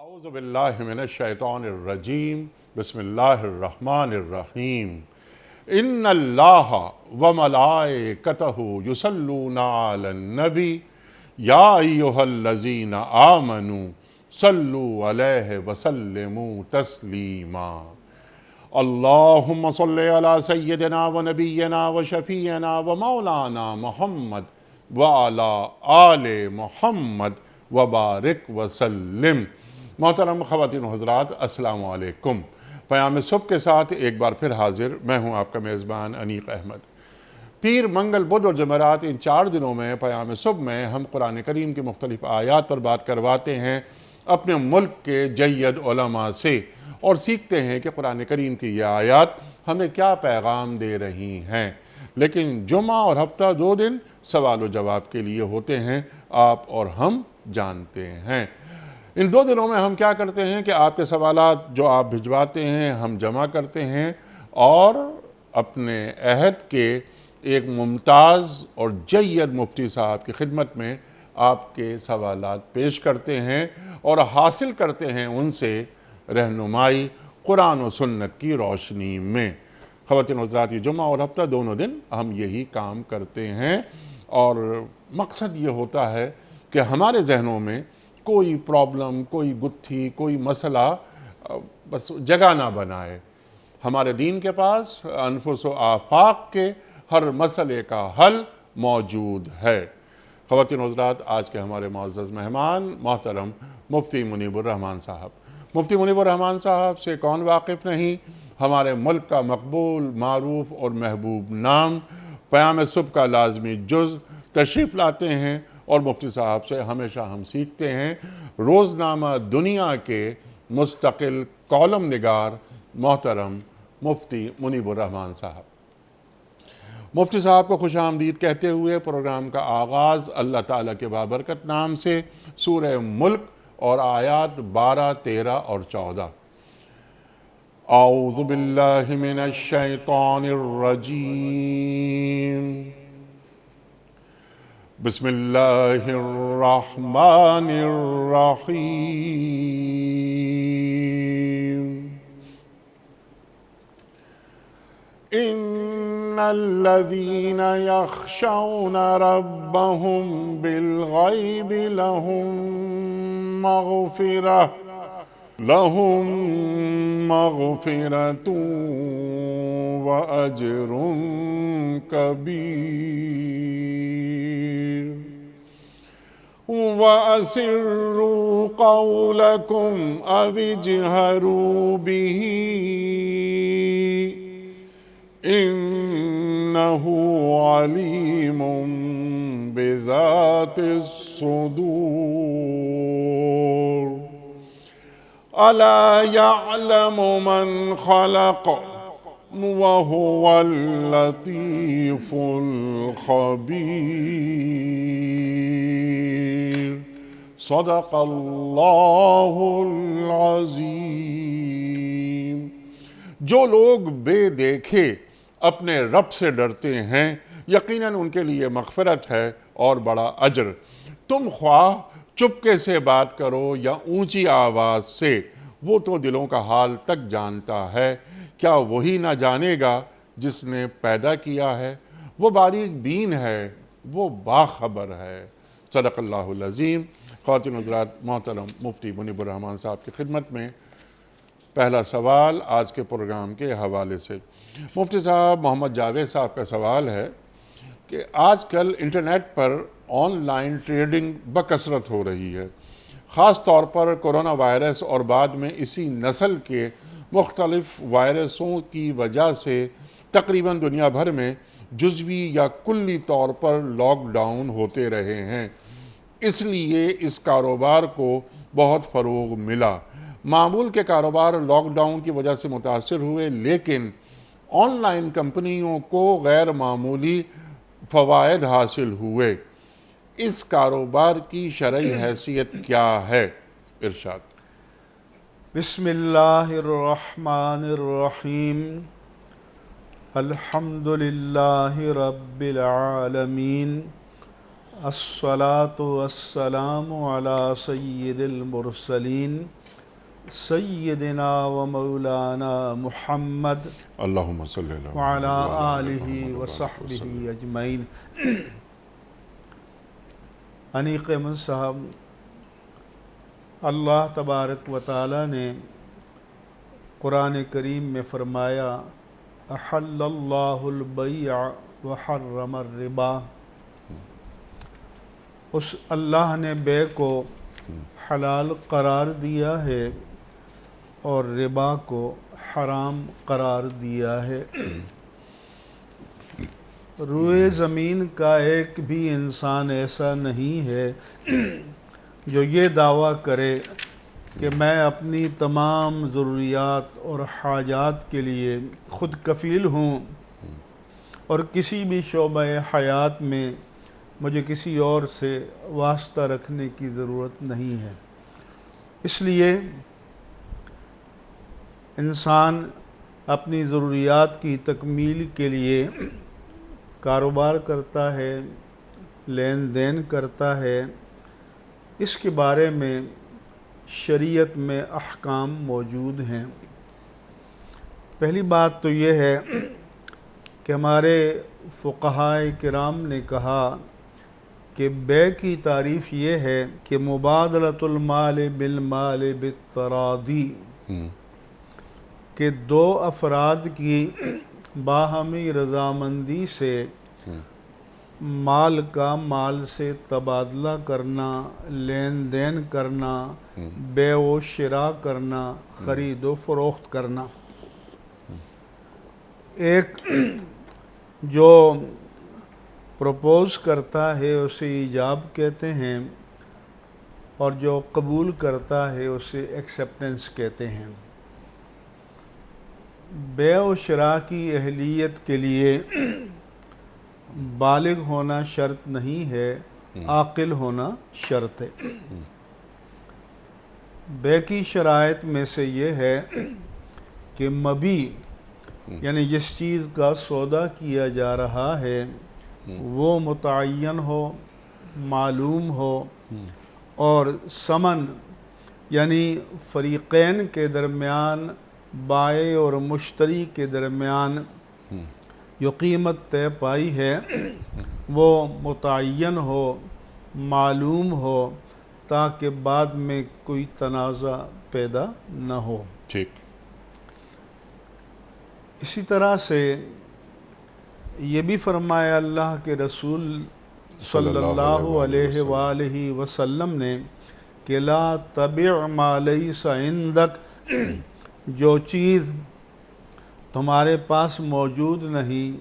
اعوذ باللہ من الشیطان الرجیم بسم اللہ الرحمن الرحیم ان اللہ وملائکتہ یصلون علی النبی یا ایہا الذین آمنوا صلوا علیہ وسلموا تسلیما اللہم صلی علی سیدنا و نبینا و شفیعنا و مولانا محمد وعلی آل محمد وبارک وسلم۔ محترم خواتین و حضرات، السلام علیکم۔ پیام صبح کے ساتھ ایک بار پھر حاضر میں ہوں آپ کا میزبان انیق احمد۔ پیر، منگل، بدھ اور جمعرات، ان 4 دنوں میں پیام صبح میں ہم قرآن کریم کی مختلف آیات پر بات کرواتے ہیں اپنے ملک کے جید علماء سے، اور سیکھتے ہیں کہ قرآن کریم کی یہ آیات ہمیں کیا پیغام دے رہی ہیں۔ لیکن جمعہ اور ہفتہ 2 دن سوال و جواب کے لیے ہوتے ہیں، آپ اور ہم جانتے ہیں۔ ان 2 دنوں میں ہم کیا کرتے ہیں کہ آپ کے سوالات جو آپ بھجواتے ہیں ہم جمع کرتے ہیں اور اپنے عہد کے ایک ممتاز اور جید مفتی صاحب کی خدمت میں آپ کے سوالات پیش کرتے ہیں اور حاصل کرتے ہیں ان سے رہنمائی قرآن و سنت کی روشنی میں۔ خواتین و حضرات، یہ جمعہ اور ہفتہ دونوں دن ہم یہی کام کرتے ہیں، اور مقصد یہ ہوتا ہے کہ ہمارے ذہنوں میں کوئی پرابلم، کوئی گتھی، کوئی مسئلہ بس جگہ نہ بنائے۔ ہمارے دین کے پاس انفس و آفاق کے ہر مسئلے کا حل موجود ہے۔ خواتین و حضرات، آج کے ہمارے معزز مہمان محترم مفتی منیب الرحمان صاحب۔ مفتی منیب الرحمان صاحب سے کون واقف نہیں؟ ہمارے ملک کا مقبول، معروف اور محبوب نام، پیام صبح کا لازمی جز تشریف لاتے ہیں، اور مفتی صاحب سے ہمیشہ ہم سیکھتے ہیں۔ روزنامہ دنیا کے مستقل کالم نگار محترم مفتی منیب الرحمان صاحب۔ مفتی صاحب کو خوش آمدید کہتے ہوئے پروگرام کا آغاز اللہ تعالیٰ کے بابرکت نام سے، سورہ ملک اور آیات 12، 13 اور 14۔ اعوذ باللہ من الشیطان الرجیم، بسم اللہ الرحمن الرحیم۔ ان الذین یخشون ربهم بالغیب لهم مغفرة وأجر كبير وأسروا قولكم أو اجهروا به إنه عليم بذات الصدور ألا يعلم من خلق وهو اللطيف الخبير صدق اللہ العظیم۔ جو لوگ بے دیکھے اپنے رب سے ڈرتے ہیں، یقیناً ان کے لیے مغفرت ہے اور بڑا اجر۔ تم خواہ چپکے سے بات کرو یا اونچی آواز سے، وہ تو دلوں کا حال تک جانتا ہے۔ کیا وہی نہ جانے گا جس نے پیدا کیا ہے؟ وہ باریک بین ہے، وہ باخبر ہے۔ صدق اللہ العظیم۔ خواتین و حضرات، محترم مفتی منیب الرحمان صاحب کی خدمت میں پہلا سوال آج کے پروگرام کے حوالے سے۔ مفتی صاحب، محمد جاوید صاحب کا سوال ہے کہ آج کل انٹرنیٹ پر آن لائن ٹریڈنگ بکثرت ہو رہی ہے، خاص طور پر کرونا وائرس اور بعد میں اسی نسل کے مختلف وائرسوں کی وجہ سے تقریباً دنیا بھر میں جزوی یا کلی طور پر لاک ڈاؤن ہوتے رہے ہیں۔ اس لیے اس کاروبار کو بہت فروغ ملا۔ معمول کے کاروبار لاک ڈاؤن کی وجہ سے متاثر ہوئے، لیکن آن لائن کمپنیوں کو غیر معمولی فوائد حاصل ہوئے۔ اس کاروبار کی شرعی حیثیت کیا ہے؟ ارشاد۔ بسم اللہ الرحمن الرحیم، الحمد للہ رب العالمین، الصلاۃ والسلام علی سید المرسلین سیدنا و مولانا محمد اللہم صلی اللہ وعلی آلہ وصحبہ اجمعین۔ انیق احمد صاحب، اللہ تبارک و تعالی نے قرآن کریم میں فرمایا احل اللہ البیع وحرم الربا۔ اس اللہ نے بے کو حلال قرار دیا ہے اور ربا کو حرام قرار دیا ہے۔ روئے زمین کا ایک بھی انسان ایسا نہیں ہے جو یہ دعویٰ کرے کہ میں اپنی تمام ضروریات اور حاجات کے لیے خود کفیل ہوں اور کسی بھی شعبہ حیات میں مجھے کسی اور سے واسطہ رکھنے کی ضرورت نہیں ہے۔ اس لیے انسان اپنی ضروریات کی تکمیل کے لیے کاروبار کرتا ہے، لین دین کرتا ہے۔ اس کے بارے میں شریعت میں احکام موجود ہیں۔ پہلی بات تو یہ ہے کہ ہمارے فقہائے کرام نے کہا کہ بے کی تعریف یہ ہے کہ مبادلۃ المال بالمال بالتراضی، کہ دو افراد کی باہمی رضامندی سے مال کا مال سے تبادلہ کرنا، لین دین کرنا، بیع و شراء کرنا، خرید و فروخت کرنا۔ ایک جو پروپوز کرتا ہے اسے ایجاب کہتے ہیں اور جو قبول کرتا ہے اسے ایکسیپٹنس کہتے ہیں۔ بیع و شراء کی اہلیت کے لیے بالغ ہونا شرط نہیں ہے، عاقل ہونا شرط ہے۔ بیع کی شرائط میں سے یہ ہے کہ مبیع یعنی جس چیز کا سودا کیا جا رہا ہے وہ متعین ہو، معلوم ہو، اور ثمن یعنی فریقین کے درمیان، بائع اور مشتری کے درمیان جو قیمت طے پائی ہے وہ متعین ہو، معلوم ہو، تاکہ بعد میں کوئی تنازع پیدا نہ ہو۔ ٹھیک۔ اسی طرح سے یہ بھی فرمایا اللہ کے رسول صلی اللہ علیہ وآلہ وسلم نے کہ لا تبع ما لیس عندک، جو چیز تمہارے پاس موجود نہیں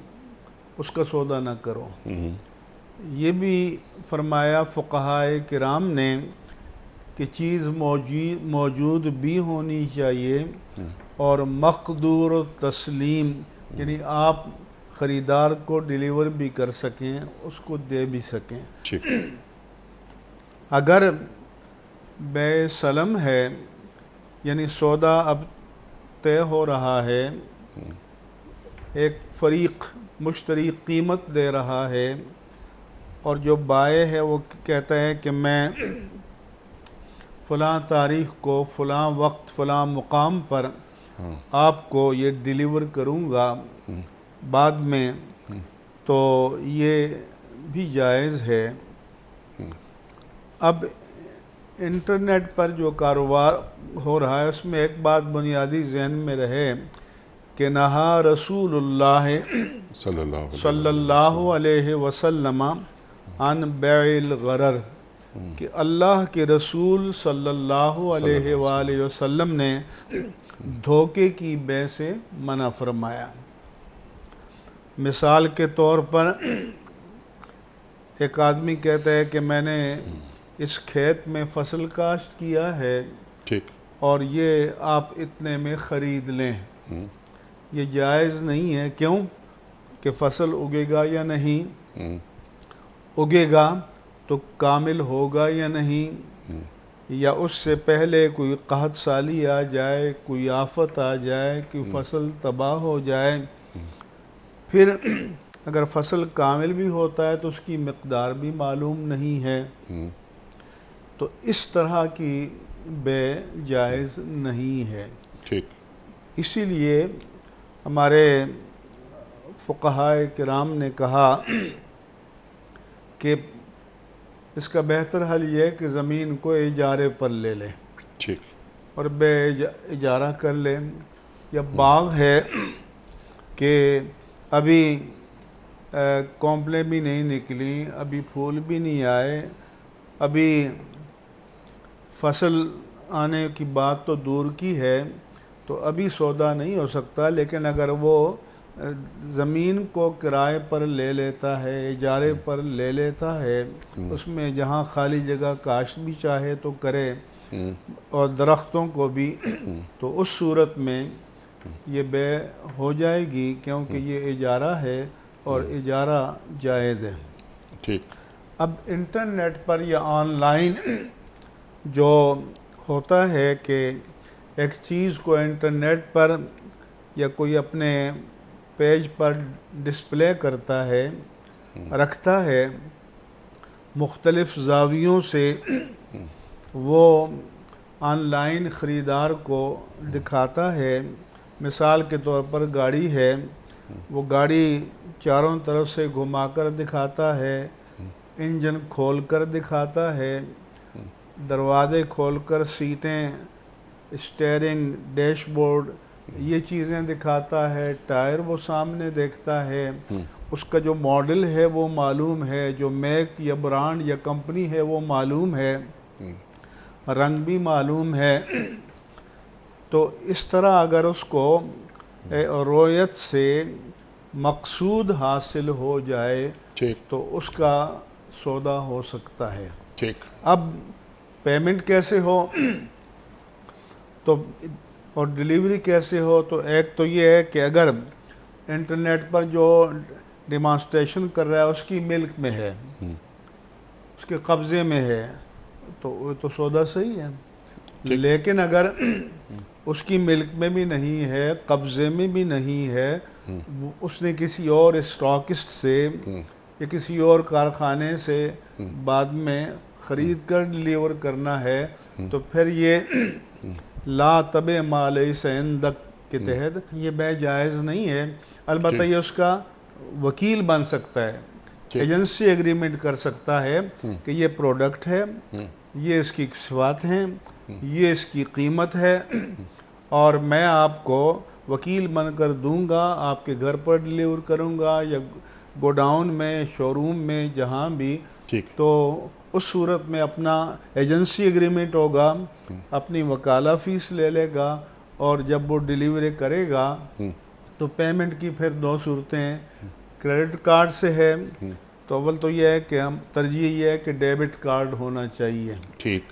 اس کا سودا نہ کرو۔ یہ بھی فرمایا فقہائے کرام نے کہ چیز موجود بھی ہونی چاہیے اور مقدور و تسلیم، یعنی آپ خریدار کو ڈیلیور بھی کر سکیں، اس کو دے بھی سکیں۔ ٹھیک۔ اگر بیع سلم ہے یعنی سودا اب طے ہو رہا ہے، ایک فریق مشتری قیمت دے رہا ہے اور جو بائع ہے وہ کہتا ہے کہ میں فلاں تاریخ کو فلاں وقت فلاں مقام پر آپ کو یہ ڈیلیور کروں گا بعد میں، تو یہ بھی جائز ہے۔ اب انٹرنیٹ پر جو کاروبار ہو رہا ہے اس میں ایک بات بنیادی ذہن میں رہے کہ نہا رسول اللہ صلی اللہ علیہ وسلم عن بیع الغرر، کہ اللہ کے رسول صلی اللہ علیہ وآلہ وسلم نے دھوکے کی بیع سے منع فرمایا۔ مثال کے طور پر ایک آدمی کہتا ہے کہ میں نے اس کھیت میں فصل کاشت کیا ہے ٹھیک، اور یہ آپ اتنے میں خرید لیں۔ یہ جائز نہیں ہے۔ کیوں؟ کہ فصل اگے گا یا نہیں، اگے گا تو کامل ہوگا یا نہیں، یا اس سے پہلے کوئی قحط سالی آ جائے، کوئی آفت آ جائے، کوئی فصل تباہ ہو جائے، پھر اگر فصل کامل بھی ہوتا ہے تو اس کی مقدار بھی معلوم نہیں ہے، تو اس طرح کی بے جائز نہیں ہے۔ ٹھیک۔ اسی لیے ہمارے فقہائے کرام نے کہا کہ اس کا بہتر حل یہ ہے کہ زمین کو اجارے پر لے لے ٹھیک، اور بے اجارہ کر لے۔ یا باغ ہے کہ ابھی کومپلیں بھی نہیں نکلی، ابھی پھول بھی نہیں آئے، ابھی فصل آنے کی بات تو دور کی ہے، تو ابھی سودا نہیں ہو سکتا، لیکن اگر وہ زمین کو کرائے پر لے لیتا ہے، اجارے پر لے لیتا ہے، اس میں جہاں خالی جگہ کاشت بھی چاہے تو کرے اور درختوں کو بھی، تو اس صورت میں یہ بے ہو جائے گی، کیونکہ یہ اجارہ ہے اور اجارہ جائز ہے۔ ٹھیک۔ اب انٹرنیٹ پر یا آن لائن جو ہوتا ہے کہ ایک چیز کو انٹرنیٹ پر یا کوئی اپنے پیج پر ڈسپلے کرتا ہے، رکھتا ہے، مختلف زاویوں سے وہ آن لائن خریدار کو دکھاتا ہے۔ مثال کے طور پر گاڑی ہے، وہ گاڑی چاروں طرف سے گھما کر دکھاتا ہے، انجن کھول کر دکھاتا ہے، دروازے کھول کر سیٹیں، اسٹیئرنگ، ڈیش بورڈ، یہ چیزیں دکھاتا ہے، ٹائر وہ سامنے دیکھتا ہے، اس کا جو ماڈل ہے وہ معلوم ہے، جو میک یا برانڈ یا کمپنی ہے وہ معلوم ہے، رنگ بھی معلوم ہے۔ تو اس طرح اگر اس کو رویت سے مقصود حاصل ہو جائے تو اس کا سودا ہو سکتا ہے۔ ٹھیک۔ اب پیمنٹ کیسے ہو تو اور ڈیلیوری کیسے ہو؟ تو ایک تو یہ ہے کہ اگر انٹرنیٹ پر جو ڈیمانسٹریشن کر رہا ہے اس کی ملک میں ہے، اس کے قبضے میں ہے، تو وہ تو سودا صحیح ہے۔ لیکن اگر اس کی ملک میں بھی نہیں ہے، قبضے میں بھی نہیں ہے، اس نے کسی اور اسٹاکسٹ سے یا کسی اور کارخانے سے بعد میں خرید کر ڈیلیور کرنا ہے، تو پھر یہ لا تبع ما لیس عندک کے تحت یہ بے جائز نہیں ہے۔ البتہ یہ اس کا وکیل بن سکتا ہے، ایجنسی ایگریمنٹ کر سکتا ہے کہ یہ پروڈکٹ ہے، یہ اس کی صفات ہیں، یہ اس کی قیمت ہے، اور میں آپ کو وکیل بن کر دوں گا، آپ کے گھر پر ڈیلیور کروں گا یا گوڈاؤن میں، شو روم میں، جہاں بھی۔ تو اس صورت میں اپنا ایجنسی ایگریمنٹ ہوگا، اپنی وکالہ فیس لے لے گا، اور جب وہ ڈیلیوری کرے گا تو پیمنٹ کی پھر دو صورتیں ہیں۔ کریڈٹ کارڈ سے ہے تو اول تو یہ ہے کہ ہم ترجیح یہ ہے کہ ڈیبٹ کارڈ ہونا چاہیے، ٹھیک،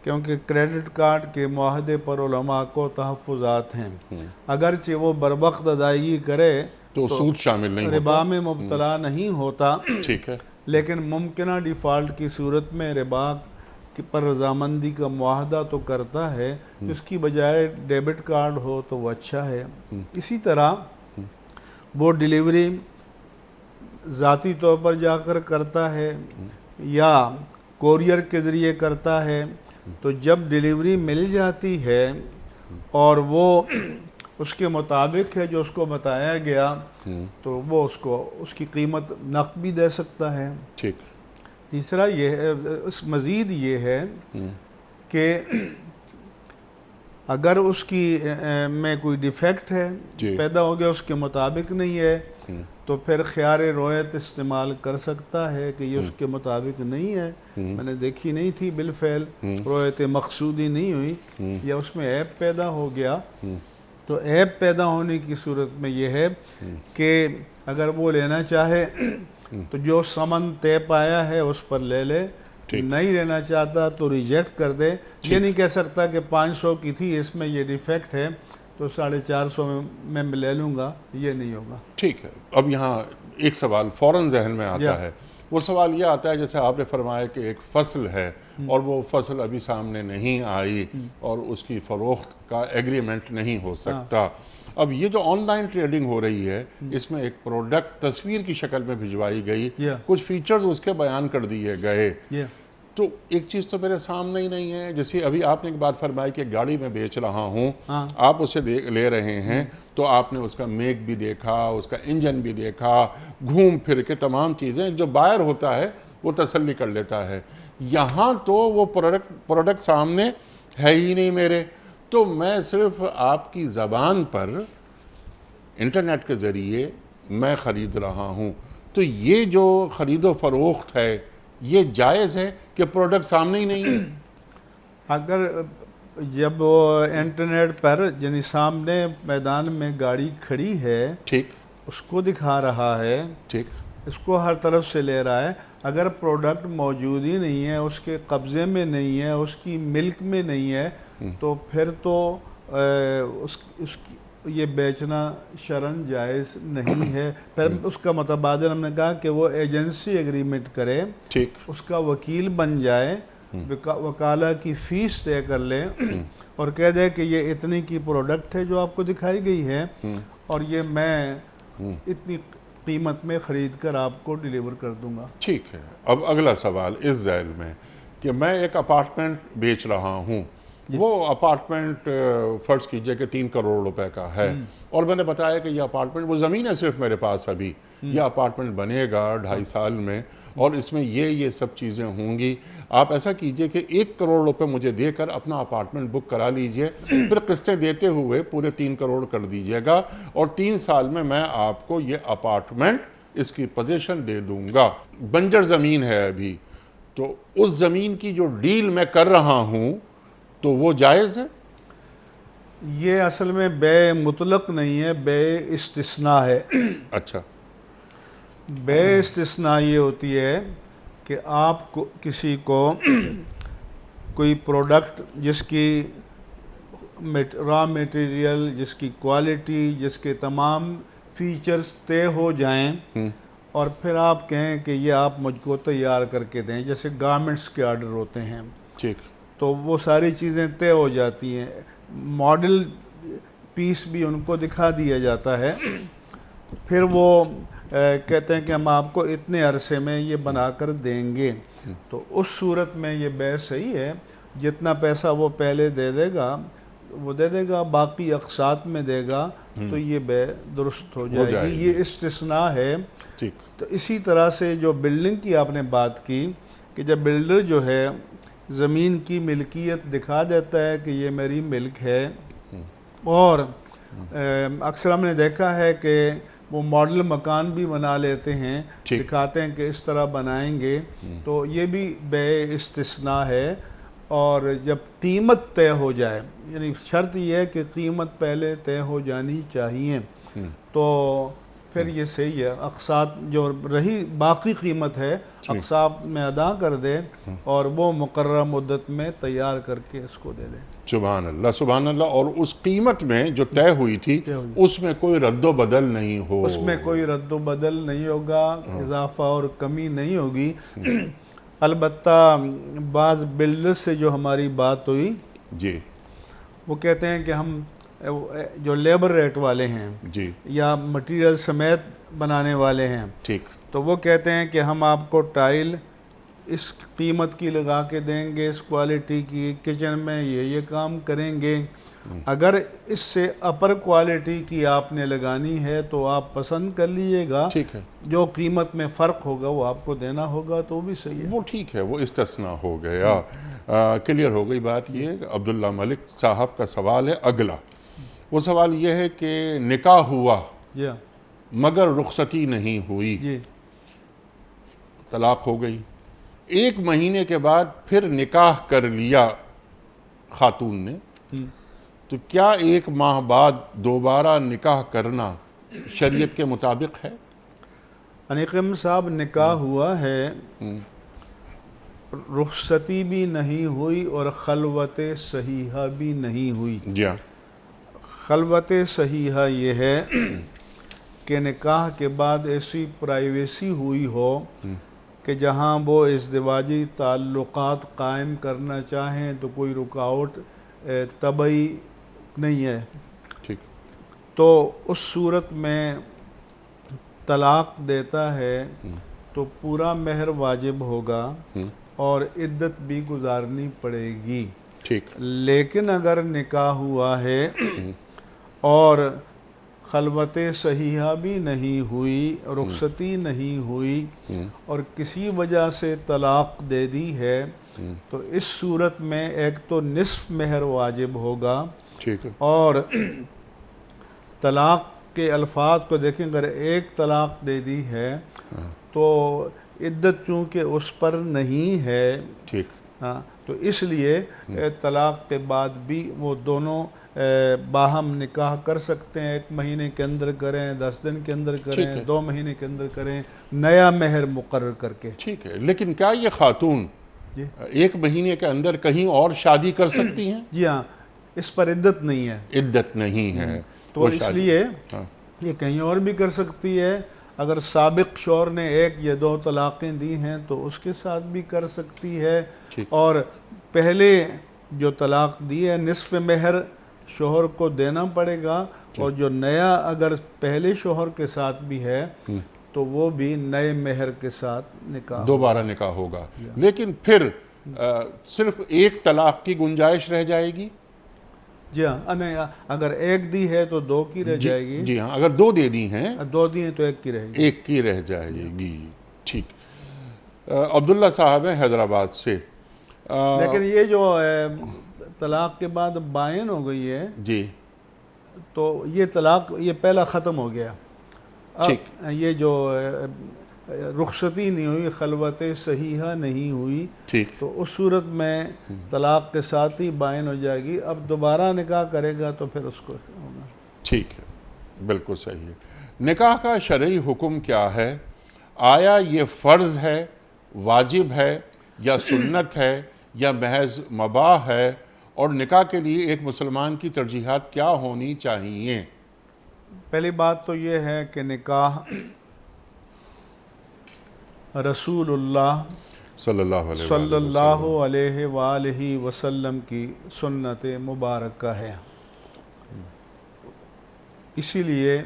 کیونکہ کریڈٹ کارڈ کے معاہدے پر علماء کو تحفظات ہیں، اگرچہ وہ بروقت ادائیگی کرے تو سود شامل نہیں ہوتا، ربا میں مبتلا نہیں ہوتا، ٹھیک ہے، لیکن ممکنہ ڈیفالٹ کی صورت میں ربا پر رضامندی کا معاہدہ تو کرتا ہے، اس کی بجائے ڈیبٹ کارڈ ہو تو وہ اچھا ہے۔ اسی طرح وہ ڈیلیوری ذاتی طور پر جا کر کرتا ہے یا کوریئر کے ذریعے کرتا ہے، تو جب ڈیلیوری مل جاتی ہے اور وہ اس کے مطابق ہے جو اس کو بتایا گیا، تو وہ اس کی قیمت نقد بھی دے سکتا ہے۔ ٹھیک۔ تیسرا یہ ہے، اس مزید یہ ہے کہ اگر اس کی میں کوئی ڈیفیکٹ ہے، پیدا ہو گیا، اس کے مطابق نہیں ہے، تو پھر خیار رویت استعمال کر سکتا ہے کہ یہ اس کے مطابق نہیں ہے، میں نے دیکھی نہیں تھی بالفعل، رویت مقصودی نہیں ہوئی، یا اس میں عیب پیدا ہو گیا۔ تو عیب پیدا ہونے کی صورت میں یہ ہے کہ اگر وہ لینا چاہے تو جو ثمن طے پایا ہے اس پر لے لے، نہیں لینا چاہتا تو ریجیکٹ کر دے۔ یہ نہیں کہہ سکتا کہ 500 کی تھی، اس میں یہ ڈیفیکٹ ہے تو 450 میں لے لوں گا، یہ نہیں ہوگا۔ ٹھیک ہے۔ اب یہاں ایک سوال فوراً ذہن میں آتا ہے وہ سوال یہ آتا ہے جیسے آپ نے فرمایا کہ ایک فصل ہے اور وہ فصل ابھی سامنے نہیں آئی اور اس کی فروخت کا ایگریمنٹ نہیں ہو سکتا. اب یہ جو آن لائن ٹریڈنگ ہو رہی ہے اس میں ایک پروڈکٹ تصویر کی شکل میں بھجوائی گئی, کچھ فیچرز اس کے بیان کر دیے گئے, تو ایک چیز تو میرے سامنے ہی نہیں ہے. جیسے ابھی آپ نے ایک بات فرمائی کہ گاڑی میں بیچ رہا ہوں, آپ اسے لے رہے ہیں تو آپ نے اس کا میک بھی دیکھا, اس کا انجن بھی دیکھا, گھوم پھر کے تمام چیزیں جو بائر ہوتا ہے وہ تسلی کر لیتا ہے. یہاں تو وہ پروڈکٹ سامنے ہے ہی نہیں میرے, تو میں صرف آپ کی زبان پر انٹرنیٹ کے ذریعے میں خرید رہا ہوں. تو یہ جو خرید و فروخت ہے یہ جائز ہے کہ پروڈکٹ سامنے ہی نہیں ہے؟ اگر جب وہ انٹرنیٹ پر یعنی سامنے میدان میں گاڑی کھڑی ہے, ٹھیک, اس کو دکھا رہا ہے, ٹھیک, اس کو ہر طرف سے لے رہا ہے, اگر پروڈکٹ موجود ہی نہیں ہے, اس کے قبضے میں نہیں ہے, اس کی ملک میں نہیں ہے, تو پھر تو یہ بیچنا شرعاً جائز نہیں ہے. پھر اس کا متبادل ہم نے کہا کہ وہ ایجنسی ایگریمنٹ کرے, ٹھیک, اس کا وکیل بن جائے, وکالہ کی فیس طے کر لے اور کہہ دے کہ یہ اتنی کی پروڈکٹ ہے جو آپ کو دکھائی گئی ہے اور یہ میں اتنی قیمت میں خرید کر آپ کو ڈیلیور کر دوں گا. ٹھیک ہے. اب اگلا سوال اس ذیل میں کہ میں ایک اپارٹمنٹ بیچ رہا ہوں, وہ اپارٹمنٹ فرض کیجئے کہ 3 کروڑ روپے کا ہے, اور میں نے بتایا کہ یہ اپارٹمنٹ, وہ زمین ہے صرف میرے پاس ابھی, یہ اپارٹمنٹ بنے گا 2.5 سال میں اور اس میں یہ سب چیزیں ہوں گی. آپ ایسا کیجئے کہ 1 کروڑ روپے مجھے دے کر اپنا اپارٹمنٹ بک کرا لیجئے, پھر قسطیں دیتے ہوئے پورے 3 کروڑ کر دیجئے گا اور 3 سال میں آپ کو یہ اپارٹمنٹ اس کی پوزیشن دے دوں گا. بنجر زمین ہے ابھی, تو اس زمین کی جو ڈیل میں کر رہا ہوں تو وہ جائز ہے؟ یہ اصل میں بے مطلق نہیں ہے, بے استثناء ہے. اچھا. بے استثناء یہ ہوتی ہے کہ آپ کو کسی کو کوئی پروڈکٹ جس کی را میٹیریل, جس کی کوالٹی, جس کے تمام فیچرز طے ہو جائیں اور پھر آپ کہیں کہ یہ آپ مجھ کو تیار کر کے دیں, جیسے گارمنٹس کے آرڈر ہوتے ہیں, ٹھیک, تو وہ ساری چیزیں طے ہو جاتی ہیں, ماڈل پیس بھی ان کو دکھا دیا جاتا ہے, پھر وہ کہتے ہیں کہ ہم آپ کو اتنے عرصے میں یہ بنا کر دیں گے, تو اس صورت میں یہ بے صحیح ہے. جتنا پیسہ وہ پہلے دے دے گا وہ دے دے گا, باقی اقساط میں دے گا, تو یہ بے درست ہو جائے گی. یہ استثناء ہے. تو اسی طرح سے جو بلڈنگ کی آپ نے بات کی کہ جب بلڈر جو ہے زمین کی ملکیت دکھا دیتا ہے کہ یہ میری ملک ہے, اور اکثر ہم نے دیکھا ہے کہ وہ ماڈل مکان بھی بنا لیتے ہیں, دکھاتے ہیں کہ اس طرح بنائیں گے, تو یہ بھی بے استثناء ہے. اور جب قیمت طے ہو جائے, یعنی شرط یہ ہے کہ قیمت پہلے طے ہو جانی چاہیے, تو پھر یہ صحیح ہے. اقساط جو رہی باقی قیمت ہے اقساط میں ادا کر دے اور وہ مقررہ مدت میں تیار کر کے اس کو دے دے. سبحان اللہ, سبحان اللہ. اور اس قیمت میں جو طے ہوئی تھی اس میں کوئی رد و بدل نہیں ہو, اس میں کوئی رد و بدل نہیں ہوگا, اضافہ اور کمی نہیں ہوگی. البتہ بعض بلڈر سے جو ہماری بات ہوئی, جی, وہ کہتے ہیں کہ ہم جو لیبر ریٹ والے ہیں, جی, یا مٹیریل سمیت بنانے والے ہیں, ٹھیک, تو وہ کہتے ہیں کہ ہم آپ کو ٹائل اس قیمت کی لگا کے دیں گے, اس کوالٹی کی, کچن میں یہ کام کریں گے. اگر اس سے اپر کوالٹی کی آپ نے لگانی ہے تو آپ پسند کر لیجئے گا, ٹھیک ہے, جو قیمت میں فرق ہوگا وہ آپ کو دینا ہوگا, تو بھی صحیح ہے. وہ ٹھیک ہے, وہ استثناء ہو گیا. کلیئر ہو گئی بات. یہ عبداللہ ملک صاحب کا سوال ہے اگلا. وہ سوال یہ ہے کہ نکاح ہوا مگر رخصتی نہیں ہوئی, طلاق ہو گئی, 1 مہینے کے بعد پھر نکاح کر لیا خاتون نے, تو کیا 1 ماہ بعد دوبارہ نکاح کرنا شریعت کے مطابق ہے؟ انیقم صاحب, نکاح ہوا ہے, رخصتی بھی نہیں ہوئی اور خلوت صحیحہ بھی نہیں ہوئی. جی ہاں. خلوت صحیحہ یہ ہے کہ نکاح کے بعد ایسی پرائیویسی ہوئی ہو کہ جہاں وہ ازدواجی تعلقات قائم کرنا چاہیں تو کوئی رکاوٹ طبعی نہیں ہے، ٹھیک، تو اس صورت میں طلاق دیتا ہے تو پورا مہر واجب ہوگا اور عدت بھی گزارنی پڑے گی۔ ٹھیک، لیکن اگر نکاح ہوا ہے اور خلوت صحیحہ بھی نہیں ہوئی، رخصتی نہیں ہوئی اور کسی وجہ سے طلاق دے دی ہے، تو اس صورت میں ایک تو نصف مہر واجب ہوگا، ٹھیک ہے، اور طلاق کے الفاظ کو دیکھیں، اگر ایک طلاق دے دی ہے تو عدت چونکہ اس پر نہیں ہے، ٹھیک، تو اس لیے طلاق کے بعد بھی وہ دونوں باہم نکاح کر سکتے ہیں، 1 مہینے کے اندر کریں، 10 دن کے اندر کریں، 2 مہینے کے اندر کریں، نیا مہر مقرر کر کے۔ ٹھیک ہے، لیکن کیا یہ خاتون جی 1 مہینے کے اندر کہیں اور شادی کر سکتی ہیں؟ جی ہاں، اس پر عدت نہیں ہے، عدت نہیں ہے تو اس لیے یہ کہیں اور بھی کر سکتی ہے۔ اگر سابق شوہر نے 1 یا 2 طلاقیں دی ہیں تو اس کے ساتھ بھی کر سکتی ہے، اور پہلے جو طلاق دی ہے نصف مہر شوہر کو دینا پڑے گا، اور جو نیا اگر پہلے شوہر کے ساتھ بھی ہے تو وہ بھی نئے مہر کے ساتھ نکاح دوبارہ نکاح ہوگا۔ لیکن پھر صرف 1 طلاق کی گنجائش رہ جائے گی؟ جی ہاں، نہیں، اگر 1 دی ہے تو 2 کی رہ جائے گی، جی ہاں، اگر 2 دے دی ہیں 2 دی ہیں تو 1 کی رہے گی، 1 کی رہ جائے گی۔ ٹھیک، عبداللہ صاحب ہیں حیدرآباد سے۔ لیکن یہ جو طلاق کے بعد بائن ہو گئی ہے جی تو یہ طلاق یہ پہلا ختم ہو گیا، اب یہ جو رخصتی نہیں ہوئی، خلوت صحیحہ نہیں ہوئی، ٹھیک، تو اس صورت میں طلاق کے ساتھ ہی بائن ہو جائے گی، اب دوبارہ نکاح کرے گا تو پھر اس کو ہوگا۔ ٹھیک ہے، بالکل صحیح ہے۔ نکاح کا شرعی حکم کیا ہے؟ آیا یہ فرض ہے، واجب ہے، یا سنت ہے، یا محض مباح ہے؟ اور نکاح کے لیے ایک مسلمان کی ترجیحات کیا ہونی چاہیے؟ پہلی بات تو یہ ہے کہ نکاح رسول اللہ صلی اللہ علیہ وآلہ وسلم کی سنت مبارکہ ہے، اسی لیے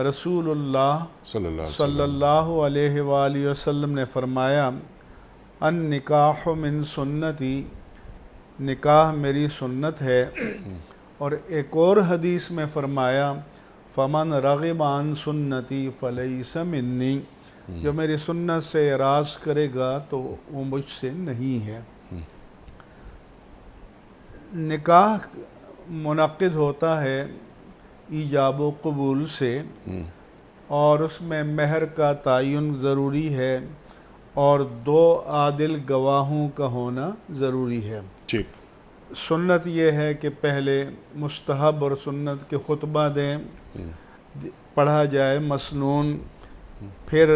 رسول اللہ صلی اللہ علیہ وآلہ وسلم نے فرمایا النکاح من سنتی، نکاح میری سنت ہے، اور ایک اور حدیث میں فرمایا فمن رغب عن سنتی فلیس منی، جو میری سنت سے اعراض کرے گا تو وہ مجھ سے نہیں ہے۔ نکاح منعقد ہوتا ہے ایجاب و قبول سے، اور اس میں مہر کا تعین ضروری ہے اور 2 عادل گواہوں کا ہونا ضروری ہے۔ ٹھیک، سنت یہ ہے کہ پہلے مستحب اور سنت کے خطبہ دیں، پڑھا جائے مسنون، پھر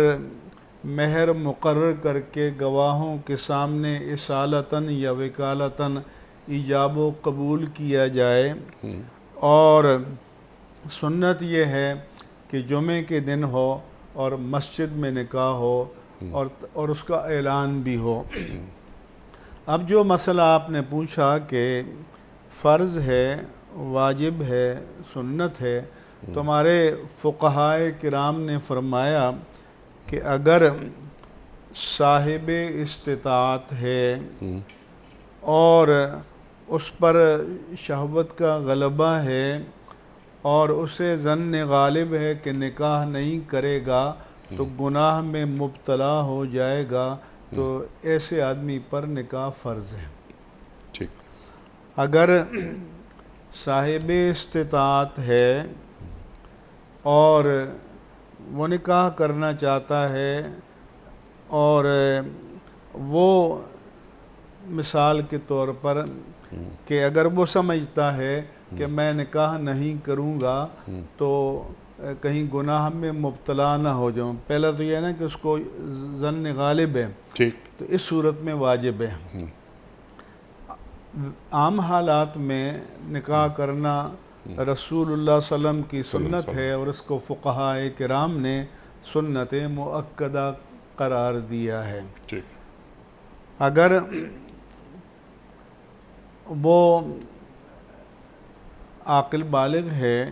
مہر مقرر کر کے گواہوں کے سامنے اصالتاً یا وکالتاً ایجاب و قبول کیا جائے، اور سنت یہ ہے کہ جمعے کے دن ہو اور مسجد میں نکاح ہو اور اس کا اعلان بھی ہو۔ اب جو مسئلہ آپ نے پوچھا کہ فرض ہے، واجب ہے، سنت ہے، تو ہمارے فقہائے کرام نے فرمایا کہ اگر صاحب استطاعت ہے اور اس پر شہوت کا غلبہ ہے اور اسے ظن غالب ہے کہ نکاح نہیں کرے گا تو گناہ میں مبتلا ہو جائے گا، تو ایسے آدمی پر نکاح فرض ہے۔ ٹھیک، اگر صاحب استطاعت ہے اور وہ نکاح کرنا چاہتا ہے، اور وہ مثال کے طور پر کہ اگر وہ سمجھتا ہے کہ میں نکاح نہیں کروں گا تو کہیں گناہ میں مبتلا نہ ہو جاؤں، پہلا تو یہ ہے نا کہ اس کو ظن غالب ہے، ٹھیک، تو اس صورت میں واجب ہے۔ عام حالات میں نکاح کرنا رسول اللہ صلی اللہ علیہ وسلم کی سنت ہے، اور اس کو فقہائے کرام نے سنت مؤکدہ قرار دیا ہے۔ ٹھیک۔ اگر وہ عاقل بالغ ہے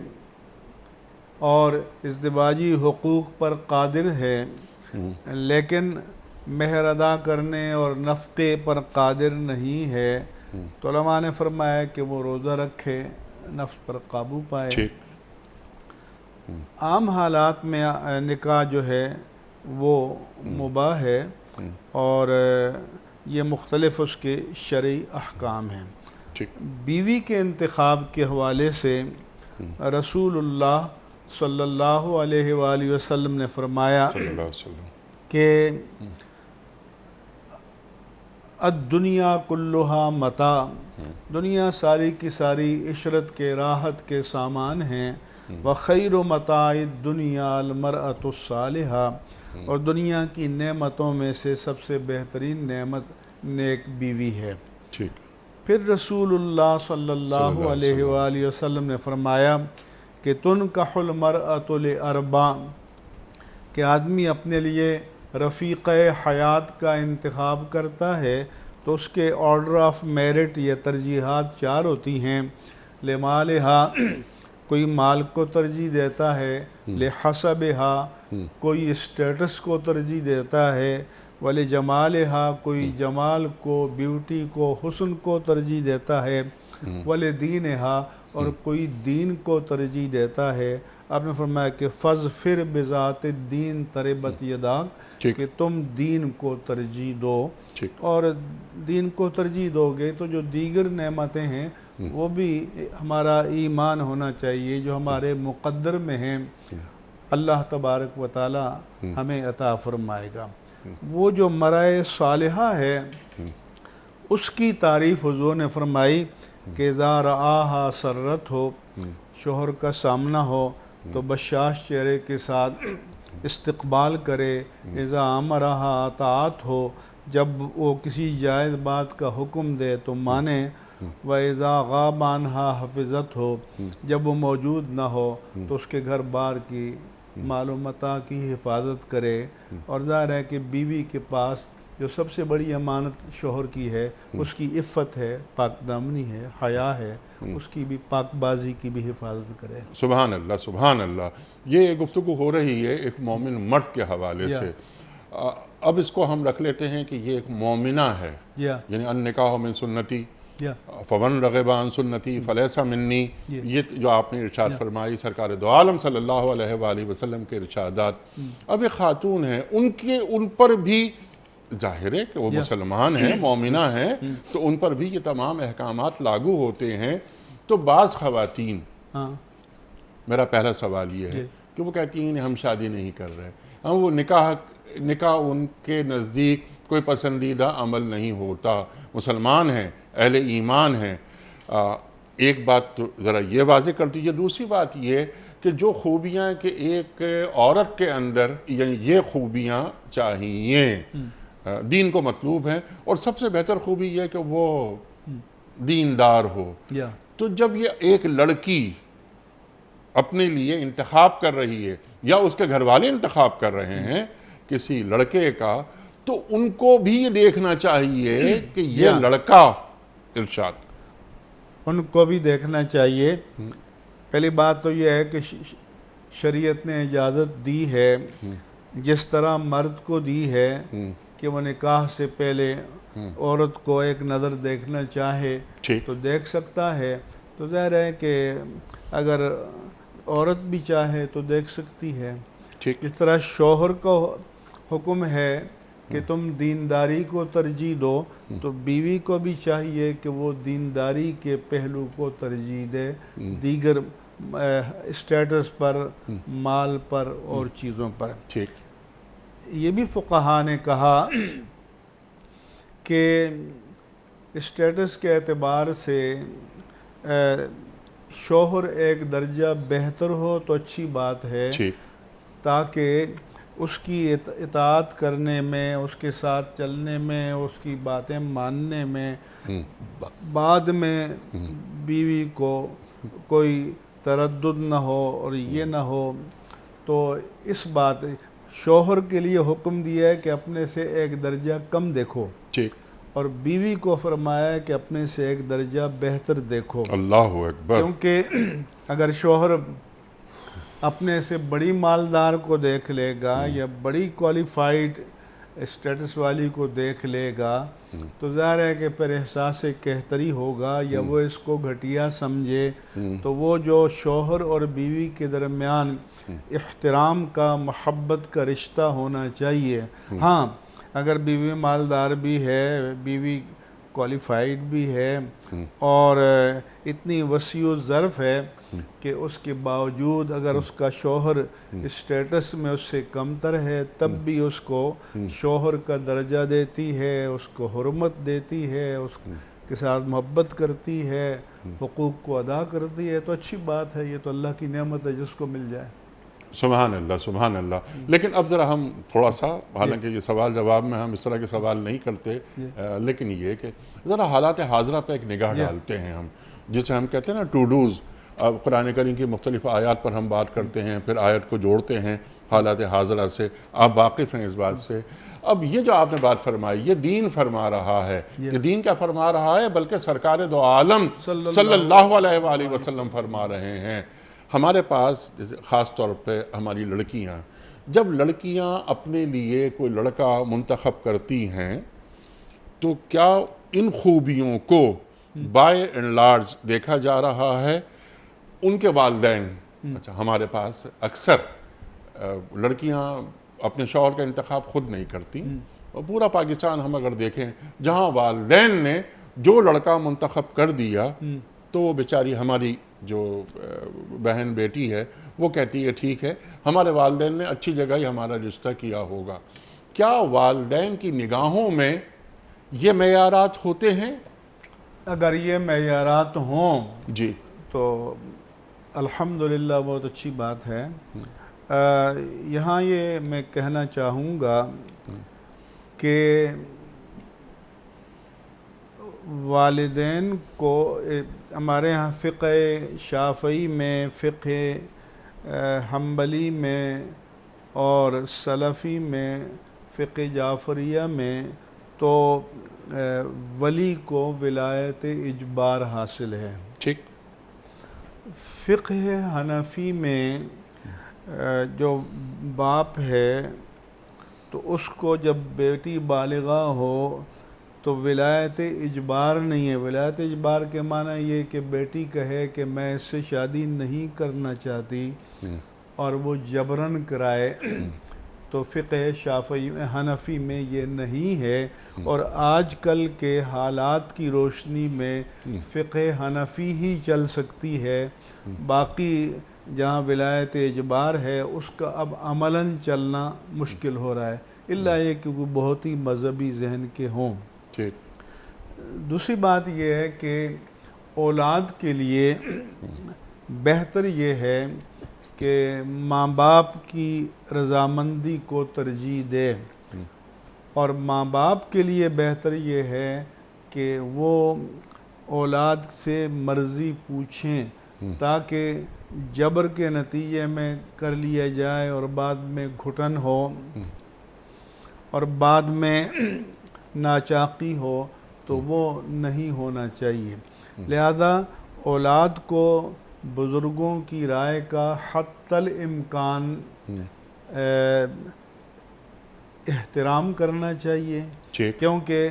اور ازدواجی حقوق پر قادر ہے لیکن مہر ادا کرنے اور نفقے پر قادر نہیں ہے تو علماء نے فرمایا کہ وہ روزہ رکھے، نفس پر قابو پائے۔ ٹھیک۔ عام حالات میں نکاح جو ہے وہ مباح ہے اور یہ مختلف اس کے شرعی احکام ہیں۔ بیوی کے انتخاب کے حوالے سے رسول اللہ صلی اللہ علیہ وآلہ وسلم نے فرمایا کہ الدنیا کلھا متاع، دنیا ساری کی ساری عشرت کے راحت کے سامان ہیں۔ وخیر متاع الدنیا المرأۃ الصالحہ، اور دنیا کی نعمتوں میں سے سب سے بہترین نعمت نیک بیوی ہے۔ پھر رسول اللہ صلی اللہ علیہ وآلہ وسلم نے فرمایا کہ تنکح المرأۃ لاربع، کہ آدمی اپنے لیے رفیق حیات کا انتخاب کرتا ہے تو اس کے آرڈر آف میرٹ یا ترجیحات 4 ہوتی ہیں۔ لمالہا، کوئی مال کو ترجیح دیتا ہے، لحسبہا، کوئی اسٹیٹس کو ترجیح دیتا ہے، ولجمالہا، کوئی جمال کو، بیوٹی کو، حسن کو ترجیح دیتا ہے، ولدینہا، اور کوئی دین کو ترجیح دیتا ہے۔ آپ نے فرمایا کہ فاظفر بذات الدین تربت یداک، کہ تم دین کو ترجیح دو، اور دین کو ترجیح دو گے تو جو دیگر نعمتیں ہیں وہ بھی ہمارا ایمان ہونا چاہیے جو ہمارے مقدر میں ہیں، اللہ تبارک و تعالی ہمیں عطا فرمائے گا۔ وہ جو مرأہ صالحہ ہے اس کی تعریف حضور نے فرمائی کہ اذا رآہا سرت ہو، شوہر کا سامنا ہو تو بشاش چہرے کے ساتھ استقبال کرے، اذا امرہا اطاعت ہو، جب وہ کسی جائز بات کا حکم دے تو مانے، وَإِذَا غَابَ عَنْهَا حَفِظَتْ ہو، جب وہ موجود نہ ہو تو اس کے گھر بار کی مال و متاع کی حفاظت کرے۔ اور ظاہر ہے کہ بیوی کے پاس جو سب سے بڑی امانت شوہر کی ہے اس کی عفت ہے، پاک دامنی ہے، حیا ہے، اس کی بھی پاک بازی کی بھی حفاظت کرے۔ سبحان اللہ، سبحان اللہ۔ یہ گفتگو ہو رہی ہے ایک مومن مرد کے حوالے سے، اب اس کو ہم رکھ لیتے ہیں کہ یہ ایک مومنہ ہے، یعنی النکاح من سنتی فمن رغب عن سنتی فلیس منی، یہ جو آپ نے ارشاد فرمائی سرکار دو عالم صلی اللہ علیہ وآلہ وسلم کے ارشادات۔ اب ایک خاتون ہیں، ان پر بھی ظاہر ہے کہ وہ مسلمان ہیں، مومنہ ہیں، تو ان پر بھی یہ تمام احکامات لاگو ہوتے ہیں۔ تو بعض خواتین، میرا پہلا سوال یہ ہے کہ وہ کہتی ہیں ہم شادی نہیں کر رہے، ہم وہ نکاح ان کے نزدیک کوئی پسندیدہ عمل نہیں ہوتا، مسلمان ہیں، اہل ایمان ہیں۔ ایک بات تو ذرا یہ واضح کر دیجیے۔ دوسری بات یہ کہ جو خوبیاں کہ ایک عورت کے اندر، یعنی یہ خوبیاں چاہیے، دین کو مطلوب ہیں، اور سب سے بہتر خوبی یہ کہ وہ دیندار ہو۔ تو جب یہ ایک لڑکی اپنے لیے انتخاب کر رہی ہے یا اس کے گھر والے انتخاب کر رہے ہیں کسی لڑکے کا، تو ان کو بھی یہ دیکھنا چاہیے کہ یہ لڑکا، ارشاد ان کو بھی دیکھنا چاہیے۔ پہلی بات تو یہ ہے کہ شریعت نے اجازت دی ہے، جس طرح مرد کو دی ہے کہ وہ نکاح سے پہلے عورت کو ایک نظر دیکھنا چاہے تو دیکھ سکتا ہے۔ تو ظاہر ہے کہ اگر عورت بھی چاہے تو دیکھ سکتی ہے۔ اس طرح شوہر کو حکم ہے کہ تم دینداری کو ترجیح دو، تو بیوی کو بھی چاہیے کہ وہ دینداری کے پہلو کو ترجیح دے، دیگر اسٹیٹس پر، مال پر اور چیزوں پر۔ یہ بھی فقہا نے کہا کہ اسٹیٹس کے اعتبار سے شوہر ایک درجہ بہتر ہو تو اچھی بات ہے، تاکہ اس کی اطاعت کرنے میں، اس کے ساتھ چلنے میں، اس کی باتیں ماننے میں بعد میں بیوی کو کوئی تردد نہ ہو اور یہ نہ ہو۔ تو اس بات شوہر کے لیے حکم دیا ہے کہ اپنے سے ایک درجہ کم دیکھو، ٹھیک، اور بیوی کو فرمایا ہے کہ اپنے سے ایک درجہ بہتر دیکھو، اللہ اکبر، کیونکہ اگر شوہر اپنے سے بڑی مالدار کو دیکھ لے گا یا بڑی کوالیفائیڈ اسٹیٹس والی کو دیکھ لے گا تو ظاہر ہے کہ پھر احساس کہتری ہوگا یا وہ اس کو گھٹیا سمجھے، تو وہ جو شوہر اور بیوی کے درمیان احترام کا، محبت کا رشتہ ہونا چاہیے۔ ہاں، اگر بیوی مالدار بھی ہے، بیوی کوالیفائیڈ بھی ہے اور اتنی وسیع الظرف ہے کہ اس کے باوجود اگر اس کا شوہر اسٹیٹس میں اس سے کم تر ہے تب بھی اس کو شوہر کا درجہ دیتی ہے، اس کو حرمت دیتی ہے، اس کے ساتھ محبت کرتی ہے، حقوق کو ادا کرتی ہے، تو اچھی بات ہے، یہ تو اللہ کی نعمت ہے جس کو مل جائے۔ سبحان اللہ، سبحان اللہ۔ لیکن اب ذرا ہم تھوڑا سا، حالانکہ یہ سوال جواب میں ہم اس طرح کے سوال نہیں کرتے، لیکن یہ کہ ذرا حالات حاضرہ پہ ایک نگاہ ڈالتے ہیں ہم، جسے ہم کہتے ہیں نا ٹو ڈوز۔ اب قرآن کریم کی مختلف آیات پر ہم بات کرتے ہیں، پھر آیت کو جوڑتے ہیں حالات حاضرہ سے، آپ واقف ہیں اس بات سے۔ اب یہ جو آپ نے بات فرمائی، یہ دین فرما رہا ہے، یہ دین کیا فرما رہا ہے، بلکہ سرکار دو عالم صلی اللہ علیہ وآلہ وسلم فرما رہے ہیں۔ ہمارے پاس خاص طور پہ ہماری لڑکیاں، جب لڑکیاں اپنے لیے کوئی لڑکا منتخب کرتی ہیں تو کیا ان خوبیوں کو بائی اینڈ لارج دیکھا جا رہا ہے؟ ان کے والدین، اچھا ہمارے پاس اکثر لڑکیاں اپنے شوہر کا انتخاب خود نہیں کرتی، اور پورا پاکستان ہم اگر دیکھیں جہاں والدین نے جو لڑکا منتخب کر دیا تو وہ بیچاری ہماری جو بہن بیٹی ہے وہ کہتی ہے ٹھیک ہے، ہمارے والدین نے اچھی جگہ ہی ہمارا رشتہ کیا ہوگا۔ کیا والدین کی نگاہوں میں یہ معیارات ہوتے ہیں؟ اگر یہ معیارات ہوں جی تو الحمدللہ بہت اچھی بات ہے۔ یہاں یہ میں کہنا چاہوں گا کہ والدین کو ہمارے ہاں فقہ شافعی میں، فقہ حنبلی میں اور سلفی میں، فقہ جعفریہ میں تو ولی کو ولایت اجبار حاصل ہے۔ ٹھیک۔ فقہ حنفی میں جو باپ ہے تو اس کو جب بیٹی بالغہ ہو تو ولایت اجبار نہیں ہے۔ ولایت اجبار کے معنی یہ کہ بیٹی کہے کہ میں اس سے شادی نہیں کرنا چاہتی اور وہ جبراً کرائے، تو فقہ شافعی میں، حنفی میں یہ نہیں ہے، اور آج کل کے حالات کی روشنی میں فقہ حنفی ہی چل سکتی ہے۔ باقی جہاں ولایت اجبار ہے اس کا اب عملاً چلنا مشکل ہو رہا ہے، الا یہ کہ وہ بہت ہی مذہبی ذہن کے ہوں۔ دوسری بات یہ ہے کہ اولاد کے لیے بہتر یہ ہے کہ ماں باپ کی رضامندی کو ترجیح دے، اور ماں باپ کے لیے بہتر یہ ہے کہ وہ اولاد سے مرضی پوچھیں تاکہ جبر کے نتیجے میں کر لیا جائے اور بعد میں گھٹن ہو اور بعد میں ناچاقی ہو تو وہ نہیں ہونا چاہیے۔ لہذا اولاد کو بزرگوں کی رائے کا حتی الامکان احترام کرنا چاہیے، کیونکہ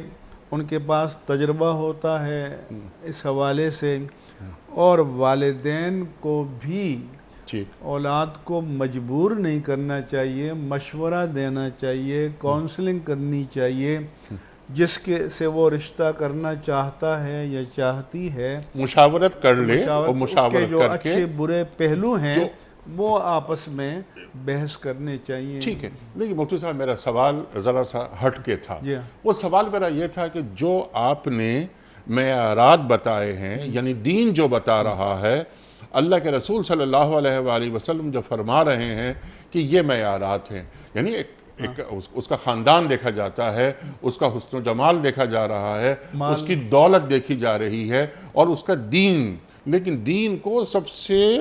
ان کے پاس تجربہ ہوتا ہے اس حوالے سے، اور والدین کو بھی اولاد کو مجبور نہیں کرنا چاہیے، مشورہ دینا چاہیے، کونسلنگ کرنی چاہیے، جس کے سے وہ رشتہ کرنا چاہتا ہے یا چاہتی ہے، مشاورت کر لے، اور مشاورت کے جو اچھے برے پہلو ہیں وہ آپس میں بحث کرنے چاہیے۔ ٹھیک ہے، لیکن مفتی صاحب میرا سوال ذرا سا ہٹ کے تھا۔ وہ سوال میرا یہ تھا کہ جو آپ نے معیارات بتائے ہیں، یعنی دین جو بتا رہا ہے، اللہ کے رسول صلی اللہ علیہ وآلہ وسلم جو فرما رہے ہیں کہ یہ معیارات ہیں، یعنی اس کا خاندان دیکھا جاتا ہے، اس کا حسن و جمال دیکھا جا رہا ہے، اس کی دولت دیکھی جا رہی ہے، اور اس کا دین، لیکن دین کو سب سے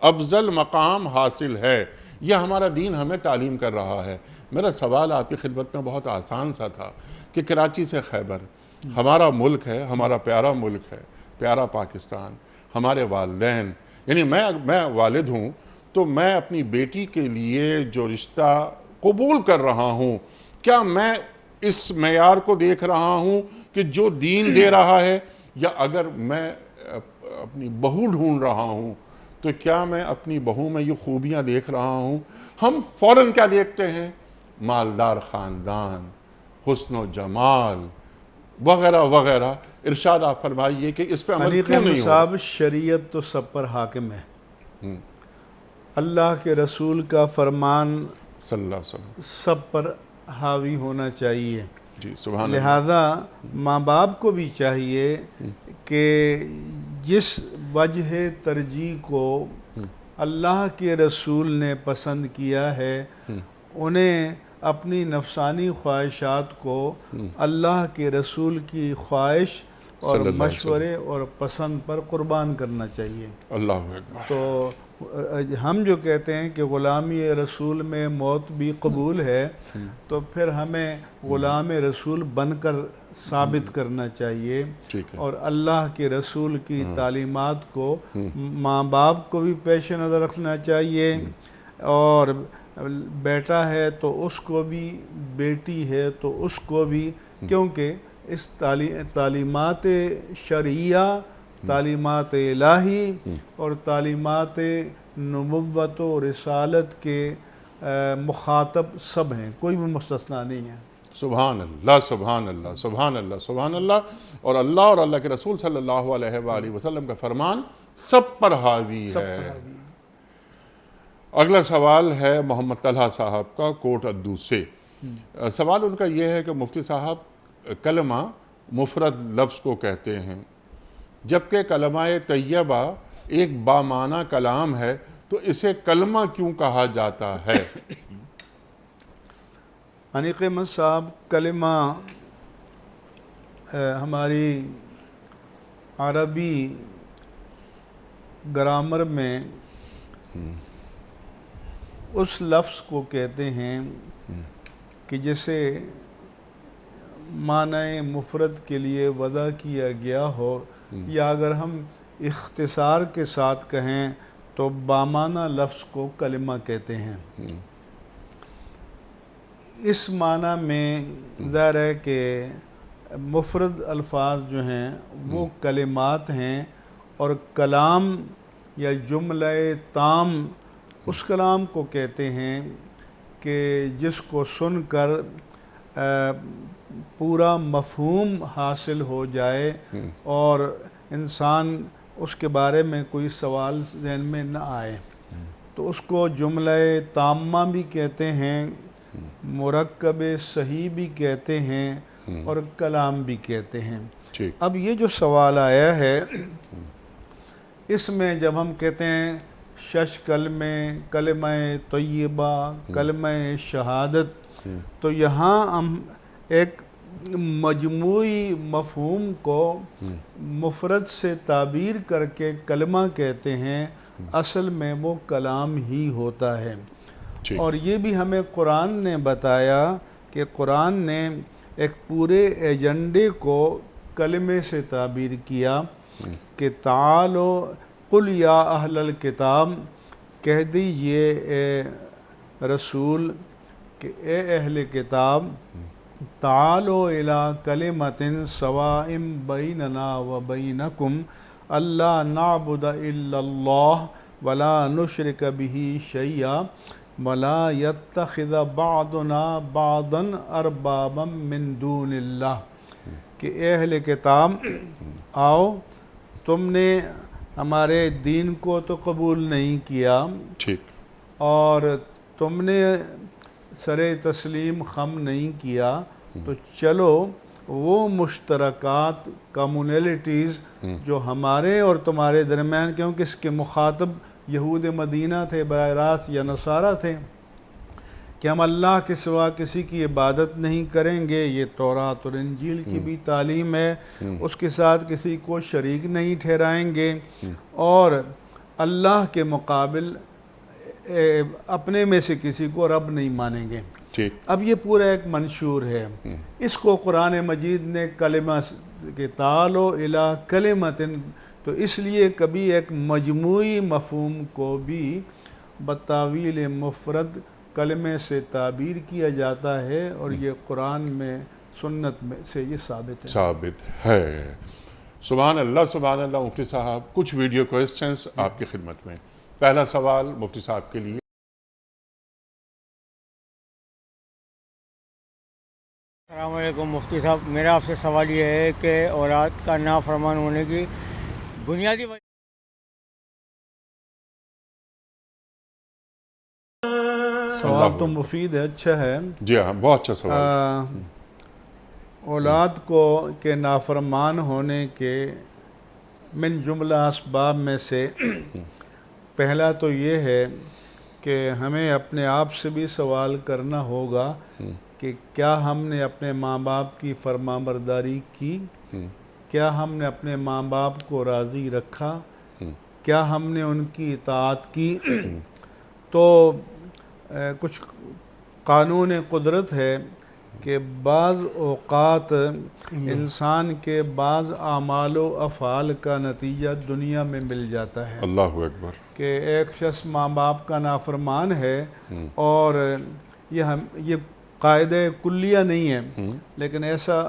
افضل مقام حاصل ہے۔ یہ ہمارا دین ہمیں تعلیم کر رہا ہے۔ میرا سوال آپ کی خدمت میں بہت آسان سا تھا کہ کراچی سے خیبر ہمارا ملک ہے، ہمارا پیارا ملک ہے، پیارا پاکستان، ہمارے والدین، یعنی میں والد ہوں تو میں اپنی بیٹی کے لیے جو رشتہ قبول کر رہا ہوں، کیا میں اس معیار کو دیکھ رہا ہوں کہ جو دین دے رہا ہے، یا اگر میں اپنی بہو ڈھونڈ رہا ہوں تو کیا میں اپنی بہو میں یہ خوبیاں دیکھ رہا ہوں؟ ہم فوراً کیا دیکھتے ہیں؟ مالدار خاندان، حسن و جمال وغیرہ وغیرہ۔ ارشاد آپ فرمائیے کہ اس پہ عمل کیوں نہیں ہو؟ صاحب شریعت تو سب پر حاکم ہے، اللہ کے رسول کا فرمان صلی اللہ علیہ وسلم سب پر حاوی ہونا چاہیے، جی سبحان اللہ۔ لہذا ماں باپ کو بھی چاہیے کہ جس وجہ ترجیح کو اللہ کے رسول نے پسند کیا ہے، انہیں اپنی نفسانی خواہشات کو اللہ کے رسول کی خواہش اور مشورے اور پسند پر قربان کرنا چاہیے۔ اللہ اکبر۔ تو ہم جو کہتے ہیں کہ غلامی رسول میں موت بھی قبول ہے، تو پھر ہمیں غلام رسول بن کر ثابت کرنا چاہیے، اور اللہ کے رسول کی تعلیمات کو ماں باپ کو بھی پیش نظر رکھنا چاہیے، اور بیٹا ہے تو اس کو بھی، بیٹی ہے تو اس کو بھی، کیونکہ اس تعلیمات شرعیہ، تعلیمات الہی اور تعلیمات نبوت و رسالت کے مخاطب سب ہیں، کوئی بھی مستثنیٰ نہیں ہے۔ سبحان اللہ، سبحان اللہ، سبحان اللہ، سبحان اللہ۔ اور اللہ کے رسول صلی اللہ علیہ وآلہ وسلم کا فرمان سب پر حاوی ہے۔ اگلا سوال ہے محمد طلحہ صاحب کا کوٹ ادو سے۔ سوال ان کا یہ ہے کہ مفتی صاحب، کلمہ مفرد لفظ کو کہتے ہیں، جبکہ کلمہ طیبہ ایک بامعنی کلام ہے، تو اسے کلمہ کیوں کہا جاتا ہے؟ انیق احمد صاحب، کلمہ ہماری عربی گرامر میں اس لفظ کو کہتے ہیں کہ جسے معنی مفرد کے لیے وضع کیا گیا ہو، یا اگر ہم اختصار کے ساتھ کہیں تو بامعنی لفظ کو کلمہ کہتے ہیں۔ اس معنی میں ظاہر ہے کہ مفرد الفاظ جو ہیں وہ کلمات ہیں، اور کلام یا جملہ تام اس کلام کو کہتے ہیں کہ جس کو سن کر پورا مفہوم حاصل ہو جائے اور انسان اس کے بارے میں کوئی سوال ذہن میں نہ آئے، تو اس کو جملہ تامہ بھی کہتے ہیں، مرکب صحیح بھی کہتے ہیں، اور کلام بھی کہتے ہیں۔ اب یہ جو سوال آیا ہے، اس میں جب ہم کہتے ہیں شش کلمہ طیبہ، کلمہ شہادت، تو یہاں ہم ایک مجموعی مفہوم کو مفرد سے تعبیر کر کے کلمہ کہتے ہیں، اصل میں وہ کلام ہی ہوتا ہے۔ اور یہ بھی ہمیں قرآن نے بتایا کہ قرآن نے ایک پورے ایجنڈے کو کلمے سے تعبیر کیا کہ تعالو قل یا اہل الکتاب، کہہ دیجئے اے رسول کہ اے اہل کتاب، تعالو الی کلمۃ سواء بیننا و بینکم اللہ نعبد الا اللہ ولا نشرک بہ شیئا ولا یتخذ بعضنا بعضا اربابا من دون اللہ، کہ اے اہل کتاب آؤ، تم نے ہمارے دین کو تو قبول نہیں کیا، اور تم نے سر تسلیم خم نہیں کیا، تو چلو وہ مشترکات، کمیونلٹیز جو ہمارے اور تمہارے درمیان، کیونکہ اس کے مخاطب یہود مدینہ تھے براہ راست یا نصارہ تھے، کہ ہم اللہ کے سوا کسی کی عبادت نہیں کریں گے، یہ تورات اور انجیل کی بھی تعلیم ہے، اس کے ساتھ کسی کو شریک نہیں ٹھہرائیں گے، اور اللہ کے مقابل اپنے میں سے کسی کو رب نہیں مانیں گے. ٹھیک. اب یہ پورا ایک منشور ہے. اس کو قرآن مجید نے کلمہ کہ تعالو الی کلمۃ، تو اس لیے کبھی ایک مجموعی مفہوم کو بھی بتاویل مفرد کلمے سے تعبیر کیا جاتا ہے، اور یہ قرآن میں سنت میں سے یہ ثابت ہے. سبحان اللہ سبحان اللہ. مفتی صاحب کچھ ویڈیو کوئسچنز آپ کی خدمت میں. پہلا سوال مفتی صاحب کے لیے. السلام علیکم مفتی صاحب، میرا آپ سے سوال یہ ہے کہ اولاد کا نافرمان ہونے کی بنیادی وجہ سوال تو مفید ہے، اچھا ہے. جی ہاں، بہت اچھا سوال. اولاد کو کے نافرمان ہونے کے من جملہ اسباب میں سے پہلا تو یہ ہے کہ ہمیں اپنے آپ سے بھی سوال کرنا ہوگا کہ کیا ہم نے اپنے ماں باپ کی فرمانبرداری کی، کیا ہم نے اپنے ماں باپ کو راضی رکھا، کیا ہم نے ان کی اطاعت کی. تو کچھ قانون قدرت ہے کہ بعض اوقات انسان کے بعض اعمال و افعال کا نتیجہ دنیا میں مل جاتا ہے. اللہ اکبر. کہ ایک شخص ماں باپ کا نافرمان ہے، اور یہ قاعدہ کلیہ نہیں ہے، لیکن ایسا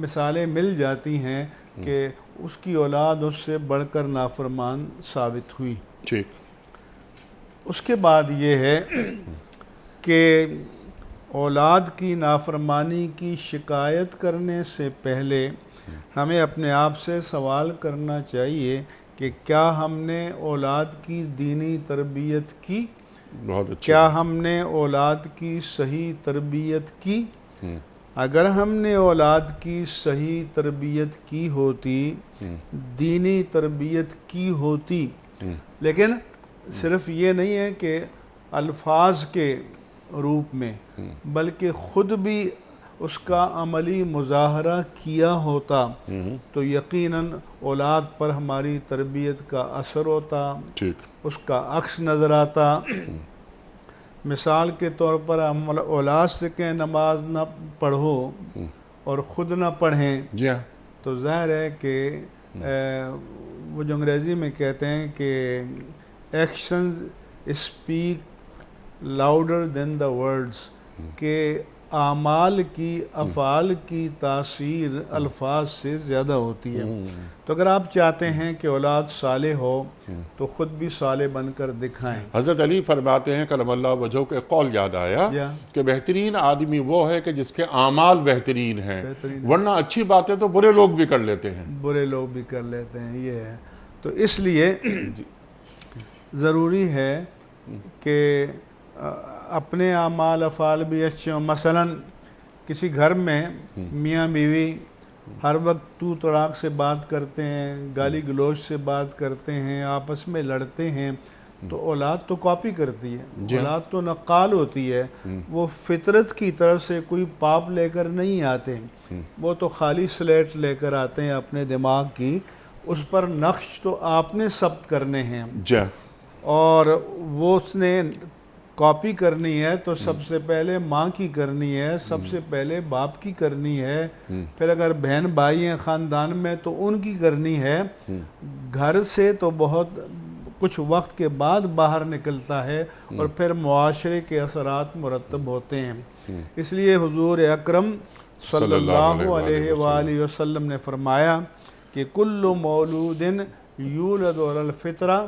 مثالیں مل جاتی ہیں کہ اس کی اولاد اس سے بڑھ کر نافرمان ثابت ہوئی. ٹھیک. اس کے بعد یہ ہے کہ اولاد کی نافرمانی کی شکایت کرنے سے پہلے ہمیں اپنے آپ سے سوال کرنا چاہیے کہ کیا ہم نے اولاد کی دینی تربیت کی، بہت اچھا. کیا ہم نے اولاد کی صحیح تربیت کی. اگر ہم نے اولاد کی صحیح تربیت کی ہوتی، دینی تربیت کی ہوتی، لیکن صرف یہ نہیں ہے کہ الفاظ کے روپ میں، بلکہ خود بھی اس کا عملی مظاہرہ کیا ہوتا، تو یقیناً اولاد پر ہماری تربیت کا اثر ہوتا، اس کا عکس نظر آتا. مثال کے طور پر ہم اولاد سے کہیں نماز نہ پڑھو اور خود نہ پڑھیں، تو ظاہر ہے کہ وہ جو انگریزی میں کہتے ہیں کہ actions speak louder than the words, کہ اعمال کی افعال کی تاثیر الفاظ سے زیادہ ہوتی ہے. تو اگر آپ چاہتے ہیں کہ اولاد صالح ہو تو خود بھی صالح بن کر دکھائیں. حضرت علی فرماتے ہیں کرم اللہ وجہہ کے قول یاد آیا کہ بہترین آدمی وہ ہے کہ جس کے اعمال بہترین ہیں، ورنہ اچھی باتیں تو برے لوگ بھی کر لیتے ہیں. یہ ہے. تو اس لیے ضروری ہے کہ اپنے اعمال افعال بھی اچھے ہوں. مثلاً کسی گھر میں میاں بیوی ہر وقت تو تڑاک سے بات کرتے ہیں، گالی گلوچ سے بات کرتے ہیں، آپس میں لڑتے ہیں، تو اولاد تو کاپی کرتی ہے، اولاد تو نقال ہوتی ہے. وہ فطرت کی طرف سے کوئی پاپ لے کر نہیں آتے، وہ تو خالی سلیٹ لے کر آتے ہیں اپنے دماغ کی. اس پر نقش تو آپ نے ثبت کرنے ہیں، اور وہ اس نے کاپی کرنی ہے تو سب سے پہلے ماں کی کرنی ہے، سب سے پہلے باپ کی کرنی ہے، پھر اگر بہن بھائی ہیں خاندان میں تو ان کی کرنی ہے. گھر سے تو بہت کچھ وقت کے بعد باہر نکلتا ہے، اور پھر معاشرے کے اثرات مرتب ہوتے ہیں. اس لیے حضور اکرم صلی اللہ علیہ وآلہ وسلم نے فرمایا کہ کل مولود یولد علی الفطرہ،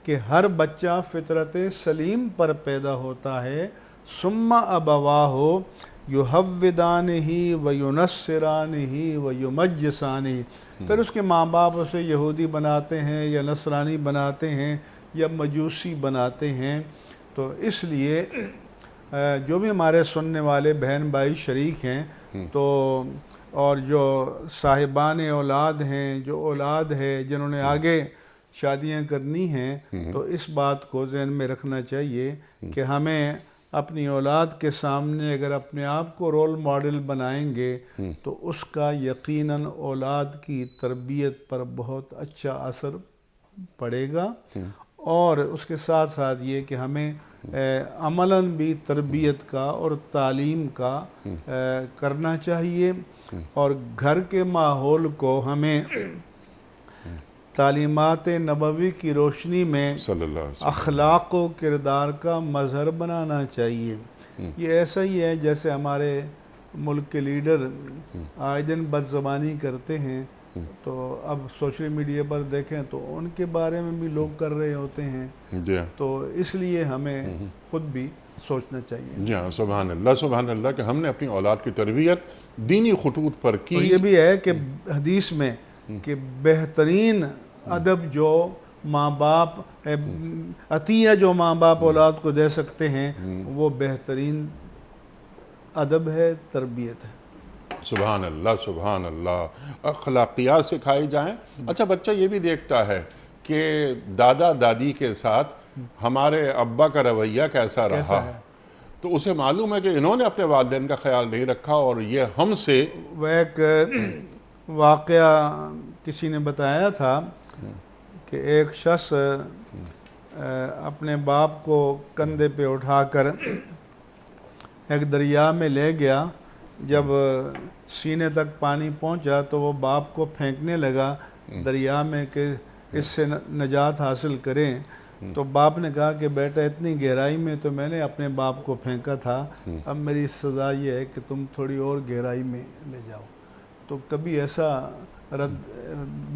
کہ ہر بچہ فطرت سلیم پر پیدا ہوتا ہے. ثم ابواہ یحودانہ وینصرانہ ویمجسانہ، پھر اس کے ماں باپ اسے یہودی بناتے ہیں یا نصرانی بناتے ہیں یا مجوسی بناتے ہیں. تو اس لیے جو بھی ہمارے سننے والے بہن بھائی شریک ہیں، تو اور جو صاحبان اولاد ہیں، جو اولاد ہے جنہوں نے آگے شادیاں کرنی ہیں، تو اس بات کو ذہن میں رکھنا چاہیے کہ ہمیں اپنی اولاد کے سامنے اگر اپنے آپ کو رول ماڈل بنائیں گے تو اس کا یقیناً اولاد کی تربیت پر بہت اچھا اثر پڑے گا. اور اس کے ساتھ ساتھ یہ کہ ہمیں عملاً بھی تربیت کا اور تعلیم کا کرنا چاہیے، اور گھر کے ماحول کو ہمیں تعلیمات نبوی کی روشنی میں صلی اللہ علیہ اخلاق و کردار کا مظہر بنانا چاہیے۔ یہ ایسا ہی ہے جیسے ہمارے ملک کے لیڈر آئے دن بد زبانی کرتے ہیں، تو اب سوشل میڈیا پر دیکھیں تو ان کے بارے میں بھی لوگ کر رہے ہوتے ہیں، جی ہاں تو اس لیے ہمیں خود بھی سوچنا چاہیے۔ جی ہاں، سبحان اللہ کہ ہم نے اپنی اولاد کی تربیت دینی خطوط پر کی۔ اور یہ بھی ہے کہ حدیث میں کہ بہترین ادب جو ماں باپ عطیہ جو ماں باپ اولاد کو دے سکتے ہیں وہ بہترین ادب ہے، تربیت ہے۔ سبحان اللہ، اخلاقیات سکھائی جائیں۔ اچھا، بچہ یہ بھی دیکھتا ہے کہ دادا دادی کے ساتھ ہمارے ابا کا رویہ کیسا رہا، تو اسے معلوم ہے کہ انہوں نے اپنے والدین کا خیال نہیں رکھا، اور یہ ہم سے وہ ایک واقعہ کسی نے بتایا تھا کہ ایک شخص اپنے باپ کو کندھے پہ اٹھا کر ایک دریا میں لے گیا۔ جب سینے تک پانی پہنچا تو وہ باپ کو پھینکنے لگا دریا میں کہ اس سے نجات حاصل کریں، تو باپ نے کہا کہ بیٹا اتنی گہرائی میں تو میں نے اپنے باپ کو پھینکا تھا، اب میری سزا یہ ہے کہ تم تھوڑی اور گہرائی میں لے جاؤ۔ تو کبھی ایسا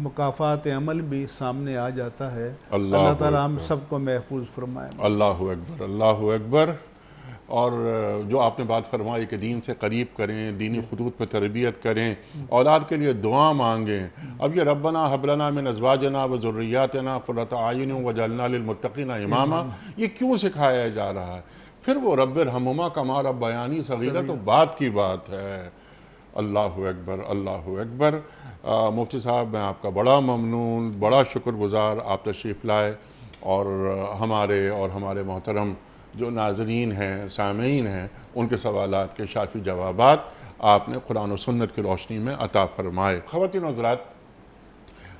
مکافات عمل بھی سامنے آ جاتا ہے۔ اللہ تعالیٰ ہم سب کو محفوظ فرمائے۔ اللہ اکبر۔ اور جو آپ نے بات فرمائی کہ دین سے قریب کریں، دینی خطوط پہ تربیت کریں، اولاد کے لیے دعا مانگیں۔ اب یہ ربنا حب لنا من ازواجنا و ذریاتنا قرۃ اعین واجعلنا للمتقین اماما یہ کیوں سکھایا جا رہا ہے؟ پھر وہ رب ارحمہما کما ربیانی صغیرہ تو بات کی بات ہے۔ اللہ اکبر۔ مفتی صاحب، میں آپ کا بڑا ممنون، بڑا شکر گزار، آپ تشریف لائے اور ہمارے محترم جو ناظرین ہیں، سامعین ہیں، ان کے سوالات کے شافی جوابات آپ نے قرآن و سنت کی روشنی میں عطا فرمائے۔ خواتین و حضرات،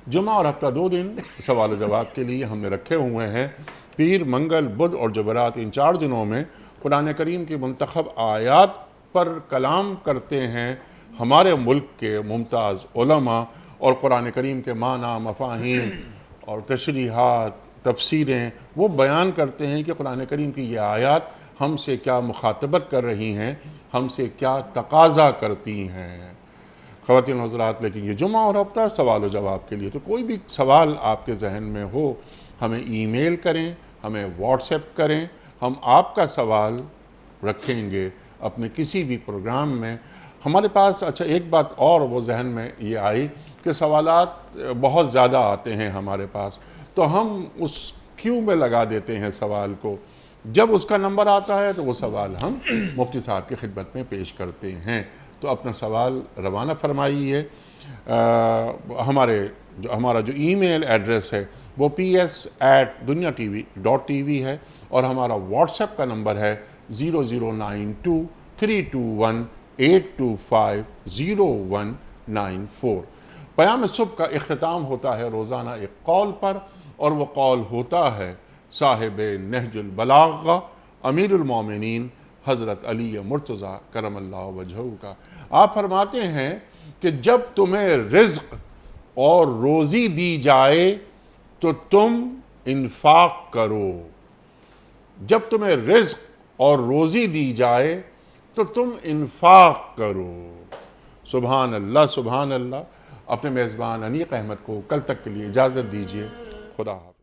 جمعہ اور ہفتہ 2 دن سوال و جواب کے لیے ہم نے رکھے ہوئے ہیں۔ پیر، منگل، بدھ اور جمعرات، ان 4 دنوں میں قرآن کریم کی منتخب آیات پر کلام کرتے ہیں ہمارے ملک کے ممتاز علماء، اور قرآن کریم کے معنی، مفاہیم اور تشریحات، تفسیریں وہ بیان کرتے ہیں کہ قرآن کریم کی یہ آیات ہم سے کیا مخاطبت کر رہی ہیں، ہم سے کیا تقاضا کرتی ہیں۔ خواتین و حضرات، لیکن یہ جمعہ اور ہفتہ سوال و جواب کے لیے، تو کوئی بھی سوال آپ کے ذہن میں ہو ہمیں ای میل کریں، ہمیں واٹس ایپ کریں، ہم آپ کا سوال رکھیں گے اپنے کسی بھی پروگرام میں۔ ہمارے پاس اچھا ایک بات اور وہ ذہن میں یہ آئی کہ سوالات بہت زیادہ آتے ہیں ہمارے پاس، تو ہم اس کیو میں لگا دیتے ہیں سوال کو۔ جب اس کا نمبر آتا ہے تو وہ سوال ہم مفتی صاحب کی خدمت میں پیش کرتے ہیں۔ تو اپنا سوال روانہ فرمائیے۔ ہمارا جو ای میل ایڈریس ہے وہ ps@duniatv.tv ہے، اور ہمارا واٹس ایپ کا نمبر ہے 0092-321-825-0194۔ پیام صبح کا اختتام ہوتا ہے روزانہ ایک قول پر، اور وہ قول ہوتا ہے صاحب نہج البلاغہ امیر المومنین حضرت علی مرتضی کرم اللہ وجہہ کا۔ آپ فرماتے ہیں کہ جب تمہیں رزق اور روزی دی جائے تو تم انفاق کرو، جب تمہیں رزق اور روزی دی جائے تو تم انفاق کرو۔ سبحان اللہ۔ اپنے میزبان انیق احمد کو کل تک کے لیے اجازت دیجیے۔ خدا حافظ۔